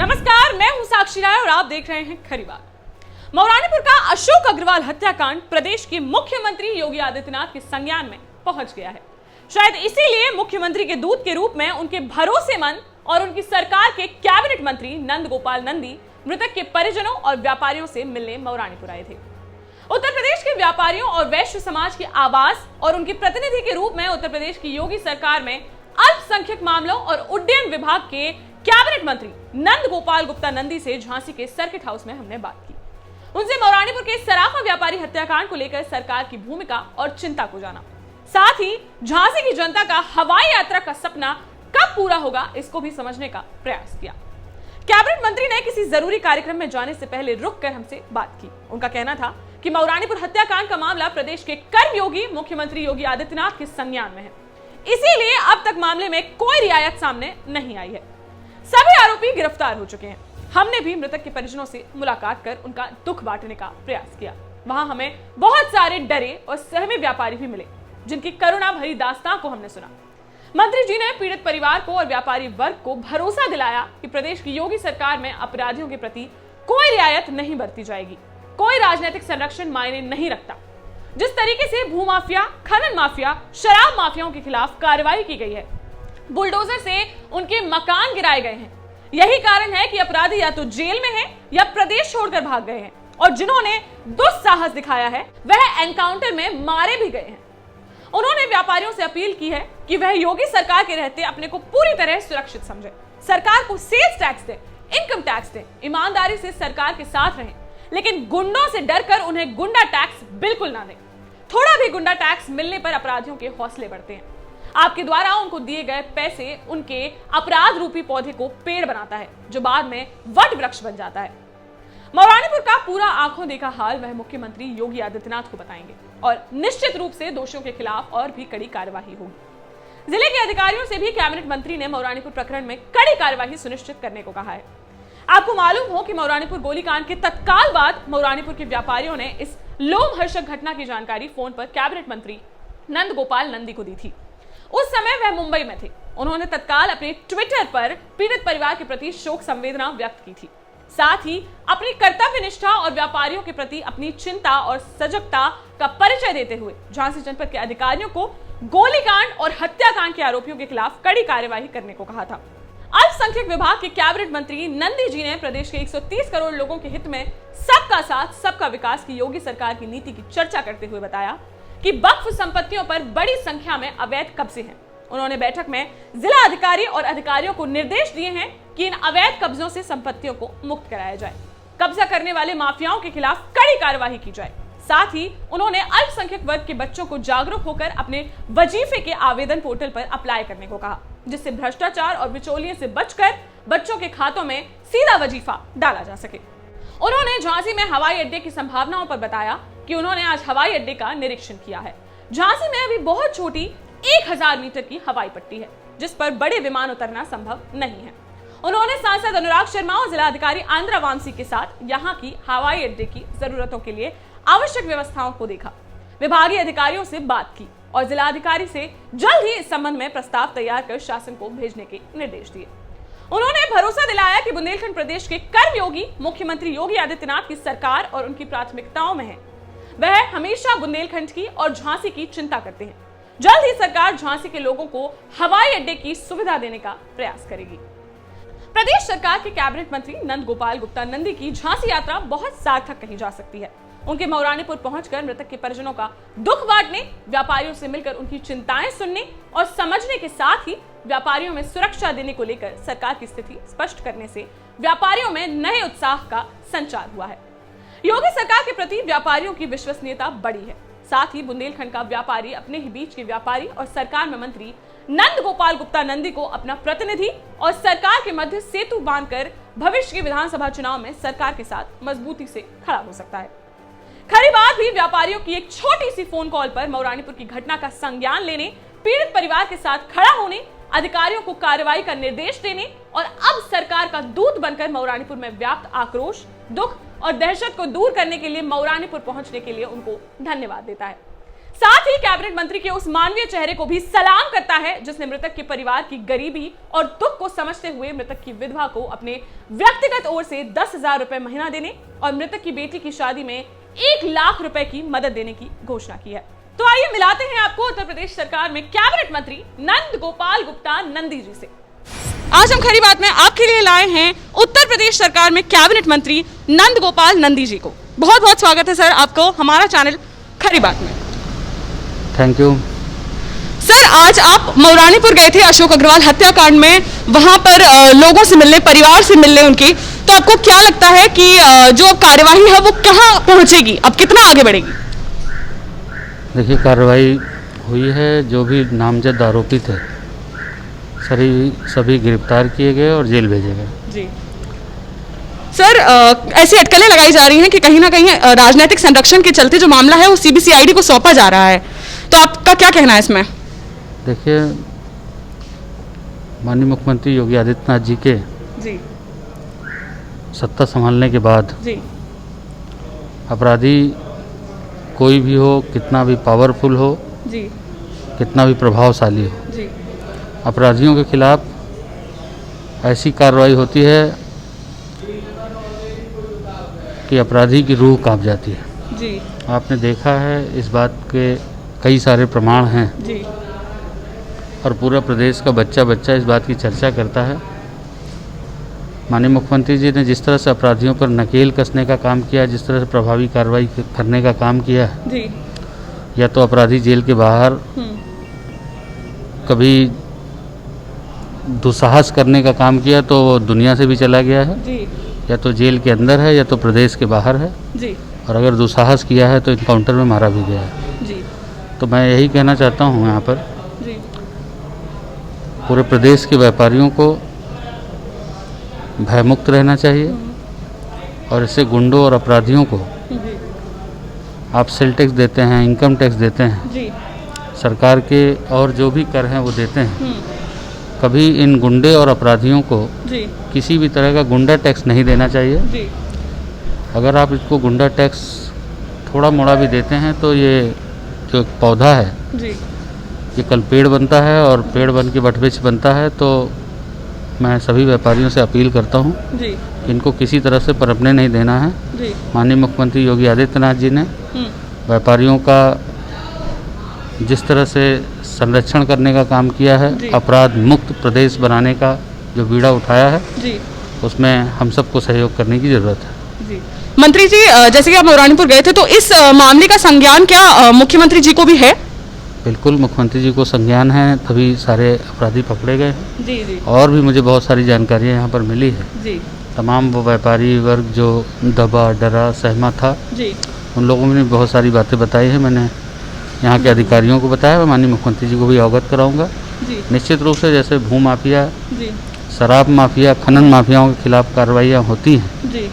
नमस्कार, मैं हूं साक्षी राय और आप देख रहे हैं खरी बात। मौरानीपुर का अशोक अग्रवाल हत्याकांड प्रदेश के मुख्यमंत्री योगी आदित्यनाथ के संज्ञान में पहुंच गया है। शायद इसीलिए मुख्यमंत्री के दूत के रूप में उनके भरोसेमंद और उनकी सरकार के कैबिनेट मंत्री नंद गोपाल नंदी मृतक के परिजनों और व्यापारियों से मिलने मौरानीपुर आए थे। उत्तर प्रदेश के व्यापारियों और वैश्य समाज की आवाज और उनके प्रतिनिधि के रूप में उत्तर प्रदेश की योगी सरकार में अल्पसंख्यक मामलों और उड्डयन विभाग के कैबिनेट मंत्री नंद गोपाल गुप्ता नंदी से झांसी के सर्किट हाउस में हमने बात की। उनसे मौरानीपुर के सराफा व्यापारी हत्याकांड को लेकर सरकार की भूमिका और चिंता को जाना, साथ ही झांसी की जनता का हवाई यात्रा का सपना कब पूरा होगा इसको भी समझने का प्रयास किया। कैबिनेट मंत्री ने किसी जरूरी कार्यक्रम में जाने से पहले रुककर हमसे बात की। उनका कहना था कि मौरानीपुर हत्याकांड का मामला प्रदेश के कर्मयोगी मुख्यमंत्री योगी आदित्यनाथ के संज्ञान में है, इसीलिए अब तक मामले में कोई रियायत सामने नहीं आई है। सभी आरोपी गिरफ्तार हो चुके हैं। हमने भी मृतक के परिजनों से मुलाकात कर उनका दुख बांटने का प्रयास किया। वहां हमें बहुत सारे डरे और सहमे व्यापारी भी मिले, जिनकी करुणा भरी दास्तां को हमने सुना। मंत्री जी ने पीड़ित परिवार को और व्यापारी वर्ग को भरोसा दिलाया कि प्रदेश की योगी सरकार में अपराधियों के प्रति कोई रियायत नहीं बरती जाएगी, कोई राजनीतिक संरक्षण मायने नहीं रखता। जिस तरीके से भूमाफिया, खनन माफिया, शराब माफियाओं के खिलाफ कार्रवाई की गई है, बुलडोजर से उनके मकान गिराए गए हैं, यही कारण है कि अपराधी या तो जेल में हैं या प्रदेश छोड़कर भाग गए हैं, और जिन्होंने दुस्साहस दिखाया है वह एनकाउंटर में मारे भी गए हैं। उन्होंने व्यापारियों से अपील की है कि वह योगी सरकार के रहते अपने को पूरी तरह सुरक्षित समझे, सरकार को सेल्स टैक्स दे, इनकम टैक्स दे, ईमानदारी से सरकार के साथ रहें, लेकिन गुंडों से डरकर उन्हें गुंडा टैक्स बिल्कुल ना दें। थोड़ा भी गुंडा टैक्स मिलने पर अपराधियों के हौसले बढ़ते हैं। आपके द्वारा उनको दिए गए पैसे उनके अपराध रूपी पौधे को पेड़ बनाता है, जो बाद में वट वृक्ष बन जाता है। मौरानीपुर का पूरा आंखों देखा हाल वह मुख्यमंत्री योगी आदित्यनाथ को बताएंगे और निश्चित रूप से दोषियों के खिलाफ और भी कड़ी कार्यवाही होगी। जिले के अधिकारियों से भी कैबिनेट मंत्री ने मौरानीपुर प्रकरण में कड़ी कार्यवाही सुनिश्चित करने को कहा है। आपको मालूम हो कि मौरानीपुर गोलीकांड के तत्काल बाद मौरानीपुर के व्यापारियों ने इस लोमहर्षक घटना की जानकारी फोन पर कैबिनेट मंत्री नंद गोपाल नंदी को दी थी। उस समय वह मुंबई में थे। उन्होंने तत्काल अपने ट्विटर पर पीड़ित परिवार के प्रति शोक संवेदना व्यक्त की थी, साथ ही अपनी कर्तव्य निष्ठा और व्यापारियों के प्रति अपनी चिंता और सजगता का परिचय देते हुए झांसी जनपद के अधिकारियों को गोलीकांड और हत्याकांड के आरोपियों के खिलाफ कड़ी कार्यवाही करने को कहा था। अल्पसंख्यक विभाग के कैबिनेट मंत्री नंदी जी ने प्रदेश के 130 करोड़ लोगों के हित में सबका साथ सबका विकास की योगी सरकार की नीति की चर्चा करते हुए बताया कि वक्फ संपत्तियों पर बड़ी संख्या में अवैध कब्जे हैं। उन्होंने बैठक में जिला अधिकारी और अधिकारियों को निर्देश दिए हैं कि इन अवैध कब्जों से संपत्तियों को मुक्त कराया जाए, कब्जा करने वाले माफियाओं के खिलाफ कड़ी कार्यवाही की जाए। साथ ही उन्होंने अल्पसंख्यक वर्ग के बच्चों को जागरूक होकर अपने वजीफे के आवेदन पोर्टल पर अप्लाई करने को कहा, जिससे भ्रष्टाचार और बिचौलिए से बचकर बच्चों के खातों में सीधा वजीफा डाला जा सके। उन्होंने झांसी में हवाई अड्डे की संभावनाओं पर बताया कि उन्होंने आज हवाई अड्डे का निरीक्षण किया है। झांसी में अभी बहुत छोटी 1000 मीटर की हवाई पट्टी है, जिस पर बड़े विमान उतरना संभव नहीं है। उन्होंने सांसद अनुराग शर्मा और जिला अधिकारी आंद्रा वामसी के साथ यहां की हवाई अड्डे की जरूरतों के लिए आवश्यक व्यवस्थाओं को देखा, विभागीय अधिकारियों से बात की और जिला अधिकारी से जल्द ही इस संबंध में प्रस्ताव तैयार कर शासन को भेजने के निर्देश दिए। उन्होंने भरोसा दिलाया कि बुंदेलखंड प्रदेश के कर्मयोगी मुख्यमंत्री योगी आदित्यनाथ की सरकार और उनकी प्राथमिकताओं में है। वह हमेशा बुंदेलखंड की और झांसी की चिंता करते हैं। जल्द ही सरकार झांसी के लोगों को हवाई अड्डे की सुविधा देने का प्रयास करेगी। प्रदेश सरकार के कैबिनेट मंत्री नंद गोपाल गुप्ता नंदी की झांसी यात्रा बहुत सार्थक कही जा सकती है। उनके मौरानीपुर पहुंचकर मृतक के परिजनों का दुख बांटने, व्यापारियों से मिलकर उनकी चिंताएं सुनने और समझने के साथ ही व्यापारियों में सुरक्षा देने को लेकर सरकार की स्थिति स्पष्ट करने से व्यापारियों में नए उत्साह का संचार हुआ है। योगी सरकार के प्रति व्यापारियों की विश्वसनीयता बढ़ी है। साथ ही बुंदेलखंड का व्यापारी अपने ही बीच के व्यापारी और सरकार में मंत्री नंद गोपाल गुप्ता नंदी को अपना प्रतिनिधि और सरकार के मध्य सेतु बांधकर भविष्य के विधानसभा चुनाव में सरकार के साथ मजबूती से खड़ा हो सकता है। खरी बात भी व्यापारियों की एक छोटी सी फोन कॉल पर मौरानीपुर की घटना का संज्ञान लेने, पीड़ित परिवार के साथ खड़ा होने, अधिकारियों को कार्रवाई का निर्देश देने और अब सरकार का दूत बनकर मौरानीपुर में व्याप्त आक्रोश, दुख और दहशत को दूर करने के लिए मौरानीपुर पहुंचने के लिए उनको धन्यवाद देता है। साथ ही कैबिनेट मंत्री के उस मानवीय चेहरे को भी सलाम करता है जिसने मृतक के परिवार की गरीबी और दुख को समझते हुए मृतक की विधवा को अपने व्यक्तिगत ओर से 10,000 रुपए महीना देने और मृतक की बेटी की शादी में 1 लाख रुपए की मदद देने की घोषणा की है। तो आइए मिलाते हैं आपको उत्तर प्रदेश सरकार में कैबिनेट मंत्री नंद गोपाल गुप्ता नंदी जी से। आज हम खरी बात में आपके लिए लाए हैं उत्तर प्रदेश सरकार में कैबिनेट मंत्री नंद गोपाल नंदी जी को। बहुत बहुत स्वागत है सर आपको हमारा चैनल खरी बात में। थैंक यू सर, आज आप मौरानीपुर गए थे अशोक अग्रवाल हत्याकांड में, वहां पर लोगों से मिलने, परिवार से मिलने उनकी, तो आपको क्या लगता है कि जो कार्यवाही है वो कहां पहुंचेगी, अब कितना आगे बढ़ेगी? देखिए, कार्रवाई हुई है, जो भी नामजद आरोपी थे सभी गिरफ्तार किए गए और जेल भेजे गए। जी सर, ऐसी अटकलें लगाई जा रही हैं कि कहीं ना कहीं राजनीतिक संरक्षण के चलते जो मामला है वो सीबीसीआईडी को सौंपा जा रहा है, तो आपका क्या कहना है इसमें? देखिए, माननीय मुख्यमंत्री योगी आदित्यनाथ जी के जी सत्ता संभालने के बाद जी अपराधी कोई भी हो, कितना भी पावरफुल हो, जी कितना भी प्रभावशाली हो, जी अपराधियों के खिलाफ ऐसी कार्रवाई होती है कि अपराधी की रूह कांप जाती है। जी आपने देखा है, इस बात के कई सारे प्रमाण हैं जी और पूरा प्रदेश का बच्चा बच्चा इस बात की चर्चा करता है। माननीय मुख्यमंत्री जी ने जिस तरह से अपराधियों पर नकेल कसने का काम किया, जिस तरह से प्रभावी कार्रवाई करने का काम किया है, जी या तो अपराधी जेल के बाहर कभी दुस्साहस करने का काम किया तो वो दुनिया से भी चला गया है, जी या तो जेल के अंदर है या तो प्रदेश के बाहर है, जी और अगर दुस्साहस किया है तो इनकाउंटर में मारा भी गया है। जी तो मैं यही कहना चाहता हूँ यहाँ पर जी पूरे प्रदेश के व्यापारियों को भयमुक्त रहना चाहिए और इससे गुंडों और अपराधियों को, जी आप सेल टैक्स देते हैं, इनकम टैक्स देते हैं, जी सरकार के और जो भी कर हैं वो देते हैं, कभी इन गुंडे और अपराधियों को जी किसी भी तरह का गुंडा टैक्स नहीं देना चाहिए। जी अगर आप इसको गुंडा टैक्स थोड़ा मोड़ा भी देते हैं तो ये जो एक पौधा है जी ये कल पेड़ बनता है और पेड़ बन के वटवृक्ष बनता है। तो मैं सभी व्यापारियों से अपील करता हूँ जी इनको किसी तरह से पनपने नहीं देना है। जी माननीय मुख्यमंत्री योगी आदित्यनाथ जी ने व्यापारियों का जिस तरह से संरक्षण करने का काम किया है, अपराध मुक्त प्रदेश बनाने का जो बीड़ा उठाया है, जी उसमें हम सबको सहयोग करने की ज़रूरत है। जी मंत्री जी, जैसे कि आप मौरानीपुर गए थे तो इस मामले का संज्ञान क्या मुख्यमंत्री जी को भी है? बिल्कुल, मुख्यमंत्री जी को संज्ञान है, तभी सारे अपराधी पकड़े गए हैं। जी जी और भी मुझे बहुत सारी जानकारियाँ यहाँ पर मिली है। जी तमाम वो व्यापारी वर्ग जो दबा डरा सहमा था, जी उन लोगों ने बहुत सारी बातें बताई हैं। मैंने यहाँ के अधिकारियों को बताया, मैं माननीय मुख्यमंत्री जी को भी अवगत कराऊंगा। जी निश्चित रूप से जैसे भू माफिया, जी शराब माफिया, खनन माफियाओं के खिलाफ कार्रवाइयाँ होती हैं, जी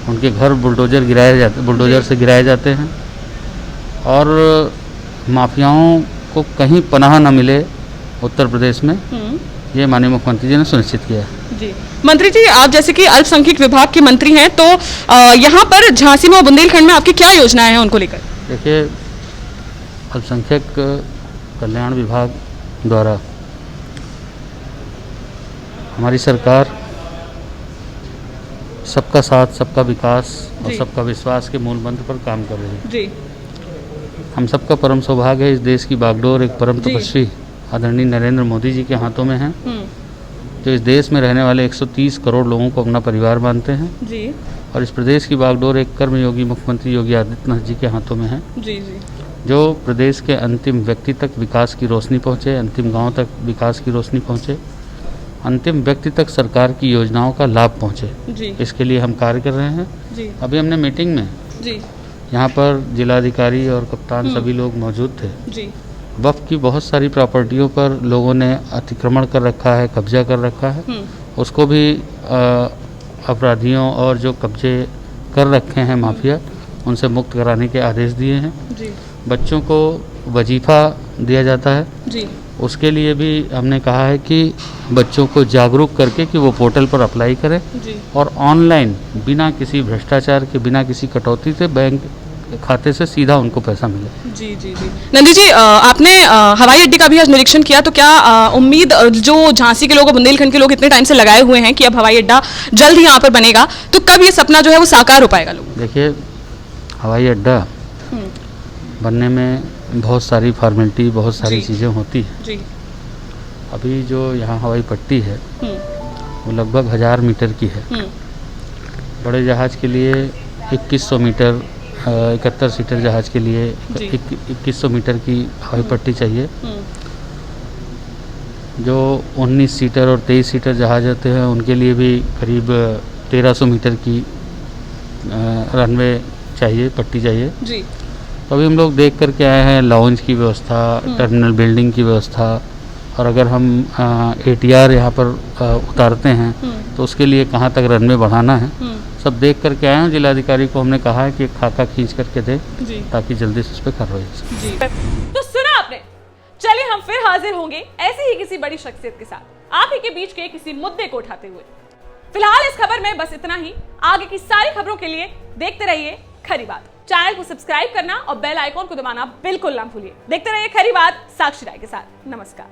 उनके घर बुलडोजर से गिराए जाते हैं और माफियाओं को कहीं पनाह न मिले उत्तर प्रदेश में, ये माननीय मुख्यमंत्री जी ने सुनिश्चित किया है। जी मंत्री जी, आप जैसे कि अल्पसंख्यक विभाग के मंत्री हैं, तो यहाँ पर झांसी में और बुंदेलखंड में आपकी क्या योजनाएं हैं उनको लेकर? देखिए, अल्पसंख्यक कल्याण विभाग द्वारा हमारी सरकार सबका साथ, सबका विकास और सबका विश्वास के मूल मंत्र पर काम कर रही है। जी हम सबका परम सौभाग्य है, इस देश की बागडोर एक परम तपस्वी आदरणीय नरेंद्र मोदी जी के हाथों में है, जो इस देश में रहने वाले 130 करोड़ लोगों को अपना परिवार मानते हैं। जी और इस प्रदेश की बागडोर एक कर्मयोगी मुख्यमंत्री योगी आदित्यनाथ जी के हाथों में है, जी जी जो प्रदेश के अंतिम व्यक्ति तक विकास की रोशनी पहुँचे, अंतिम गांव तक विकास की रोशनी पहुँचे, अंतिम व्यक्ति तक सरकार की योजनाओं का लाभ पहुँचे। जी इसके लिए हम कार्य कर रहे हैं। जी अभी हमने मीटिंग में जी यहाँ पर जिलाधिकारी और कप्तान सभी लोग मौजूद थे। जी वक्फ की बहुत सारी प्रॉपर्टियों पर लोगों ने अतिक्रमण कर रखा है, कब्जा कर रखा है, उसको भी अपराधियों और जो कब्जे कर रखे हैं माफिया, उनसे मुक्त कराने के आदेश दिए हैं। जी बच्चों को वजीफ़ा दिया जाता है, जी उसके लिए भी हमने कहा है कि बच्चों को जागरूक करके कि वो पोर्टल पर अप्लाई करें जी और ऑनलाइन बिना किसी भ्रष्टाचार के, बिना किसी कटौती से बैंक खाते से सीधा उनको पैसा मिले। जी जी जी। नंदी जी, आपने हवाई अड्डे का भी आज निरीक्षण किया, तो क्या उम्मीद जो झांसी के लोग, बुंदेलखंड के लोग इतने टाइम से लगाए हुए हैं कि अब हवाई अड्डा जल्द ही यहाँ पर बनेगा, तो कब ये सपना जो है वो साकार हो पाएगा लोगों? देखिए, हवाई अड्डा बनने में बहुत सारी फॉर्मेलिटी, बहुत सारी चीज़ें होती हैं। जी। अभी जो यहाँ हवाई पट्टी है वो लगभग 1000 मीटर की है। बड़े जहाज़ के लिए 2100 मीटर, 71 सीटर जहाज़ के लिए 2100 मीटर की हवाई पट्टी चाहिए। जो 19 सीटर और 23 सीटर जहाज़ होते हैं उनके लिए भी करीब 1300 मीटर की रनवे चाहिए, पट्टी चाहिए। जी। तो अभी हम लोग देख करके आए हैं लाउंज की व्यवस्था, टर्मिनल बिल्डिंग की व्यवस्था, और अगर हम ATR यहाँ पर उतारते हैं तो उसके लिए कहाँ तक रनवे बढ़ाना है, सब देख करके आए हैं। जिलाधिकारी को हमने कहा है कि एक खाका खींच करके दे ताकि जल्दी से उस पर कार्रवाई हो सके। तो सुना आपने, चलिए हम फिर हाजिर होंगे ऐसी ही किसी बड़ी शख्सियत के साथ, आप ही के बीच के किसी मुद्दे को उठाते हुए। फिलहाल इस खबर में बस इतना ही। आगे की सारी खबरों के लिए देखते रहिए खरी बात। चैनल को सब्सक्राइब करना और बेल आइकॉन को दबाना बिल्कुल ना भूलिए। देखते रहिए खरी बात साक्षी राय के साथ। नमस्कार।